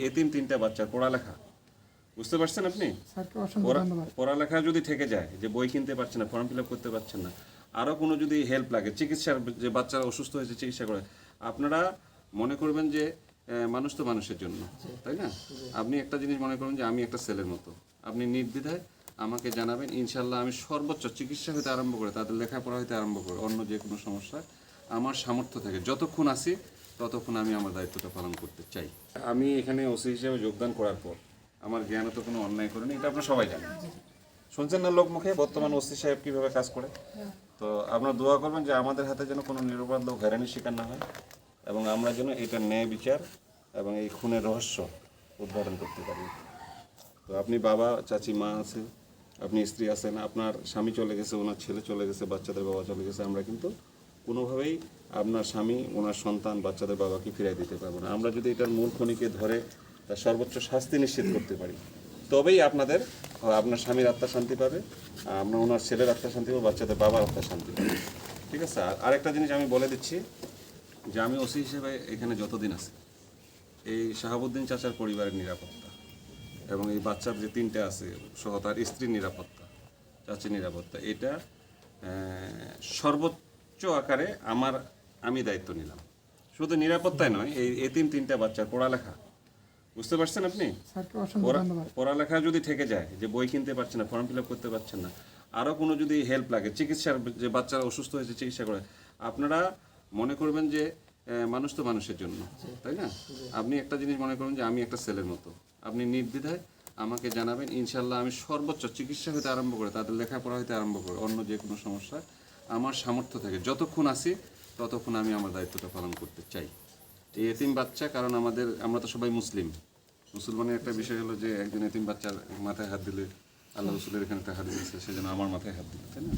এতিম তিনটা বাচ্চার পড়ালেখা, বুঝতে পারছেন আপনি? পড়ালেখা যদি থেকে যায়, যে বই কিনতে পারছেন না, ফর্ম ফিল আপ করতে পারছেন না, আরও কোনো যদি হেল্প লাগে, চিকিৎসার, যে বাচ্চারা অসুস্থ হয়েছে চিকিৎসা করে, আপনারা মনে করবেন যে মানুষ তো মানুষের জন্য, তাই না? আপনি একটা জিনিস মনে করবেন যে আমি একটা ছেলের মতো, আপনি নির্দ্বিধায় আমাকে জানাবেন। ইনশাল্লাহ আমি সর্বোচ্চ চিকিৎসা হইতে আরম্ভ করে, তাদের লেখাপড়া হইতে আরম্ভ করে, অন্য যে কোনো সমস্যা আমার সামর্থ্য থেকে যতক্ষণ আসি ততক্ষণ আমি আমার দায়িত্বটা পালন করতে চাই। আমি এখানে ওসি হিসেবে যোগদান করার পর আমার জ্ঞানে তো কোনো অন্যায় করেনি, এটা আপনারা সবাই জানেন। শুনছেন না লোক মুখে বর্তমান ওসি সাহেব কীভাবে কাজ করে? তো আপনারা দোয়া করবেন যে আমাদের হাতে যেন কোনো নিরপরাধ লোক হয়রানির শিকার না হয়, এবং আমরা যেন এটা ন্যায় বিচার এবং এই খুনের রহস্য উদ্ঘাটন করতে পারি। তো আপনি বাবা, চাচি, মা আছে, আপনি স্ত্রী আছেন, আপনার স্বামী চলে গেছে, ওনার ছেলে চলে গেছে, বাচ্চাদের বাবা চলে গেছে, আমরা কিন্তু কোনোভাবেই আপনার স্বামী, ওনার সন্তান, বাচ্চাদের বাবাকে ফিরাই দিতে পারবো না। আমরা যদি এটার মূল খনিকে ধরে তার সর্বোচ্চ শাস্তি নিশ্চিত করতে পারি, তবেই আপনার স্বামীর আত্মা শান্তি পাবে, আপনার ওনার ছেলের আত্মা শান্তি পাবে, বাচ্চাদের বাবার আত্মা শান্তি পাবে। ঠিক আছে? আরেকটা জিনিস আমি বলে দিচ্ছি যে আমি ওসি হিসেবে এখানে যতদিন আছি, এই শাহাবুদ্দিন চাচার পরিবারের নিরাপত্তা এবং এই বাচ্চার যে তিনটে আছে সহ তার স্ত্রীর নিরাপত্তা, চাচির নিরাপত্তা, এটা সর্বোচ্চ আকারে আমি দায়িত্ব নিলাম। শুধু নিরাপত্তায় নয়, এই এতিম তিনটা বাচ্চার পড়ালেখা, বুঝতে পারছেন আপনি? পড়ালেখা যদি থেকে যায়, যে বই কিনতে পারছেন না, ফর্ম ফিল আপ করতে পারছেন না, আরও কোনো যদি হেল্প লাগে, চিকিৎসার, যে বাচ্চারা অসুস্থ হয়েছে চিকিৎসা করে, আপনারা মনে করবেন যে মানুষ তো মানুষের জন্য, তাই না? আপনি একটা জিনিস মনে করবেন যে আমি একটা ছেলের মতো, আপনি নির্দ্বিধায় আমাকে জানাবেন। ইনশাল্লাহ আমি সর্বোচ্চ চিকিৎসা হইতে আরম্ভ করে, তাদের লেখাপড়া হইতে আরম্ভ করে, অন্য যে কোনো সমস্যা আমার সামর্থ্য থেকে যতক্ষণ আসি ততক্ষণ আমি আমার দায়িত্বটা পালন করতে চাই। এই এতিম বাচ্চা, কারণ আমরা তো সবাই মুসলমানের একটা বিষয় হলো যে একজন এতিম বাচ্চার মাথায় হাত দিলে আল্লাহ রসুলের এখানে একটা হাদিস আছে, সেজন্য আমার মাথায় হাত দিল, তাই না?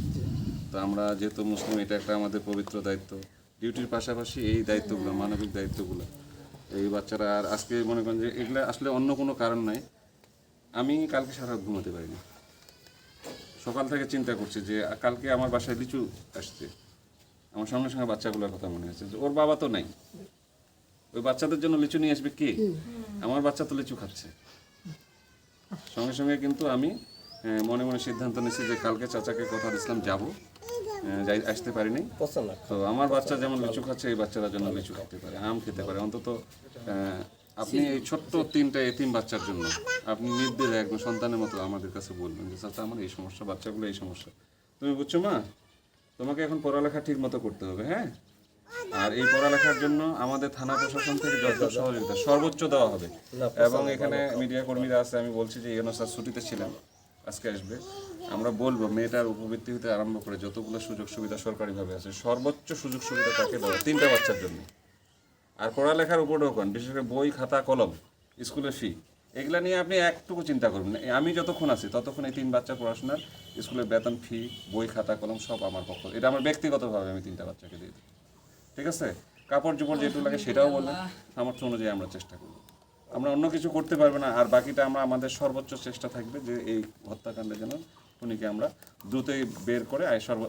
তো আমরা যেহেতু মুসলিম, এটা একটা আমাদের পবিত্র দায়িত্ব। ডিউটির পাশাপাশি এই দায়িত্বগুলো, মানবিক দায়িত্বগুলো, এই বাচ্চারা, আর আজকে মনে করেন যে এগুলো আসলে অন্য কোনো কারণ নাই। আমি কালকে সারা রাত ঘুমাতে পারিনি, সকাল থেকে চিন্তা করছি যে কালকে আমার বাসায় লিচু আসছে, আমার সঙ্গে সঙ্গে বাচ্চাগুলোর কথা মনে হচ্ছে যে ওর বাবা তো নাই, ওই বাচ্চাদের জন্য লিচু নিয়ে আসবে কে? আমার বাচ্চা তো লিচু খাচ্ছে। সঙ্গে সঙ্গে কিন্তু আমি মনে মনে সিদ্ধান্ত নিয়েছি যে কালকে চাচাকে কথা দিয়েছিলাম যাবো, আসতে পারিনি। তো আমার বাচ্চা যেমন লিচু খাচ্ছে, এই বাচ্চারা জন্য লিচু খেতে পারে, আম খেতে পারে। অন্তত আপনি এই ছোট্ট তিনটা এতিম বাচ্চার জন্য আপনি নির্দ্বিধায় একদম সন্তানের মতো আমাদের কাছে বলবেন যে চাচা আমার এই সমস্যা, বাচ্চাগুলো এই সমস্যা। তুমি বুঝছো মা, তোমাকে এখন পড়ালেখা ঠিক মতো করতে হবে, হ্যাঁ? আর এই পড়ালেখার জন্য আমাদের থানা প্রশাসন থেকে যত সহযোগিতা সর্বোচ্চ দেওয়া হবে। এবং এখানে মিডিয়া কর্মীরা আছে, আমি বলছি যে ইউনূস স্যার ছুটিতে ছিলেন, আজকে আসবে। আমরা বলবো মেয়েটার উপবৃত্তি হতে আরম্ভ করে যতগুলো সুযোগ সুবিধা সরকারিভাবে আছে, সর্বোচ্চ সুযোগ সুবিধা তাকে দেওয়া, তিনটা বাচ্চার জন্য। আর পড়ালেখার উপর ঢোকান, বিশেষ করে বই, খাতা, কলম, স্কুলের ফি, এগুলা নিয়ে আপনি একটুকু চিন্তা করবেন না। আমি যতক্ষণ আছি ততক্ষণ এই তিন বাচ্চার পড়াশোনার, স্কুলের বেতন, ফি, বই, খাতা, কলম সব আমার পক্ষ, এটা আমার ব্যক্তিগতভাবে আমি তিনটা বাচ্চাকে দিয়ে দিই। ঠিক আছে? কাপড় চোপড় যেটুকু লাগে সেটাও বললেন, সামর্থ্য অনুযায়ী আমরা চেষ্টা করব। আমরা অন্য কিছু করতে পারবো না, আর বাকিটা আমাদের সর্বোচ্চ চেষ্টা থাকবে যে এই হত্যাকাণ্ডে যেন খুনিকে আমরা দ্রুতই বের করে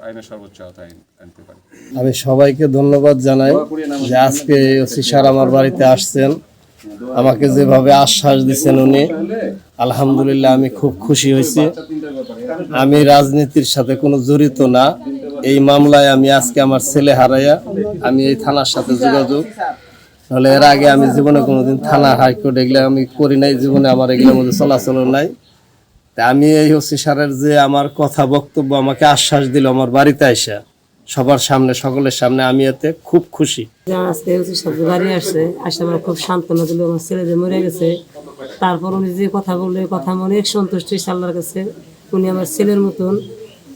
আইনের সর্বোচ্চ আওতায় আনতে পারি। আমি সবাইকে ধন্যবাদ জানাই যে আজকে ওসি স্যার আমার বাড়িতে আসছেন, আমাকে যেভাবে আশ্বাস দিচ্ছেন উনি, আলহামদুলিল্লাহ আমি খুব খুশি হয়েছি। আমি রাজনীতির সাথে কোনো জড়িত না। এই মামলায় আমি আজকে আমার ছেলে হারাইয়া আমি এই থানার সাথে যোগাযোগ, নাহলে এর আগে আমি জীবনে কোনোদিন থানা, হাইকোর্ট এগুলো আমি করি নাই, জীবনে আমার এগুলোর মধ্যে চলাচল নাই। তা আমি এই ওসি স্যারের যে আমার কথা বক্তব্য আমাকে আশ্বাস দিল আমার বাড়িতে আইসা সবার সামনে, সকলের সামনে, আমি এতে খুব খুশি। আজকে ওসি সাহেব বাড়ি আসছে, আসে আমার খুব সান্ত্বনা দিল। আমার ছেলে যে মরে গেছে, তারপর উনি যে কথা বললো, কথা আমি অনেক সন্তুষ্টি আল্লাহর কাছে। উনি আমার ছেলের মতন,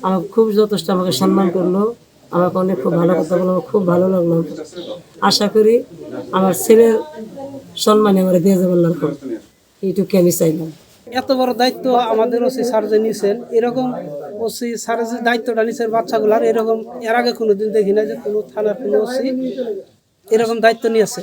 আমার খুব যথেষ্ট আমাকে সম্মান করলো, আমাকে অনেক খুব ভালো কথা বললো, আমার খুব ভালো লাগলো। আশা করি আমার ছেলের সম্মানে আমার দিয়ে যাবেন না, এইটুকু আমি চাইলাম। এত বড় দায়িত্ব আমাদের ওসি স্যার যে নিয়েছেন, এরকম ওসি স্যারের যে দায়িত্বটা নিয়েছেন বাচ্চাগুলার, এরকম এর আগে কোনোদিন দেখি না যে কোনো থানার কোনো ওসি এরকম দায়িত্ব নিয়েছে।